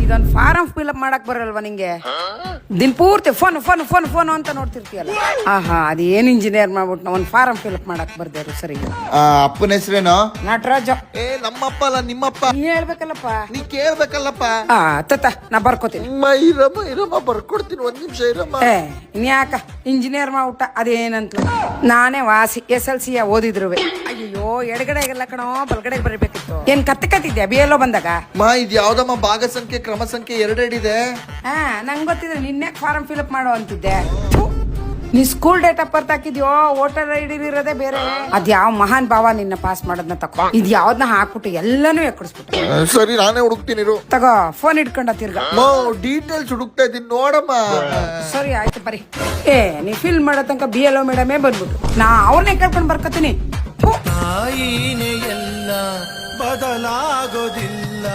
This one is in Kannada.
ಇದೊಂದು ಫಾರಂ ಫಿಲ್ಅಪ್ ಮಾಡಕ್ ಬರಲ್ವಾ ನಿಂಗೆ? ದಿನ ಪೂರ್ತಿ ಫೋನ್ ಫೋನ್ ಫೋನ್ ಫೋನ್ ಅಂತ ನೋಡ್ತಿರ್ತೀಯಲ್ಲ. ಆಹಾ, ಅದೇನ್ ಇಂಜಿನಿಯರ್ ಮಾಡ್ಬಿಟ್ಟು ಒಂದ್ ಫಾರಂ ಫಿಲ್ಅಪ್ ಮಾಡಕ್ ಬರ್ದೇರು ಸರಿ. ಅಪ್ಪನ ಹೆಸರೇನು? ನಟರಾಜ. ನಮ್ಮಪ್ಪ ಅಲ್ಲ ನಿಮ್ಮಪ್ಪ. ನೀ ಹೇಳ್ಬೇಕಲ್ಲಪ್ಪ. ನೀ ಕೇಳ್ಬೇಕಲ್ಲಪ್ಪ. ತತ್ತ ನಾ ಬರ್ಕೋತೀನಿ. ಇರಮ್ಮ ಬರ್ಕೊಡ್ತೀನಿ, ಒಂದ್ ನಿಮಿಷ ಇರಮ್ಮ. ಇನ್ಯಾಕ ಇಂಜಿನಿಯರ್ ಮಾಡ್ಬಿಟ್ಟ ಅದೇನಂತ. ನಾನೇ ವಾಸಿ SLC ಓದಿದ್ರುವೆ. ಅಯ್ಯೋ ಎಡಗಡೆಗೆಲ್ಲ ಕಣೋ ಬಲ್ಗಡೆಗೆ ಬರಬೇಕಿತ್ತು. ಏನ್ ಕತ್ತಿದ್ಯಾ BLO ಬಂದಾಗ? ಇದು ಯಾವ್ದಮ್ಮ ಭಾಗ ಸಂಖ್ಯೆ ಕ್ರಮ ಸಂಖ್ಯೆ 2 ಇದೆ. ನಂಗೆ ಗೊತ್ತಿದೆ. ನಿನ್ನೆ ಫಾರಂ ಫಿಲ್ಅಪ್ ಮಾಡೋ ಅಂತಿದ್ದೆ. ನೀ ಸ್ಕೂಲ್ ಡೇಟ್ ಆಫ್ ಬರ್ತ್ ಹಾಕಿದ್ಯೋ, ವೋಟರ್ ID ಇರೋದೇ ಬೇರೆ. ಅದ್ ಯಾವ ಮಹಾನ್ ಭಾವ ನಿನ್ನ ಪಾಸ್ ಮಾಡೋದನ್ನ ತಗೋ. ಇದ್ ಯಾವ್ದನ್ನ ಹಾಕ್ಬಿಟ್ಟು ಎಲ್ಲಾನು ಎಕ್ಕಡಿಸ್ಬಿಟ್ಟು. ಸರಿ, ನಾನೇ ಹುಡುಕ್ತೀನಿ. ತಗೋ ಫೋನ್ ಇಟ್ಕೊಂಡ ತಿರ್ಗ. ಡೀಟೇಲ್ಸ್ ಹುಡುಕ್ತಾ ಇದೀನಿ ನೋಡಮ್ಮ. ಸರಿ ಆಯ್ತು ಬರೀ. ನೀ ಫಿಲ್ ಮಾಡೋ ತನಕ BLO ಮೇಡಮೇ ಬಂದ್ಬಿಟ್ಟು ನಾ ಅವ್ರನ್ನೇ ಕೇಳ್ಕೊಂಡ್ ಬರ್ಕತೀನಿ. ಎಲ್ಲ ಬದಲಾಗೋದಿಲ್ಲ.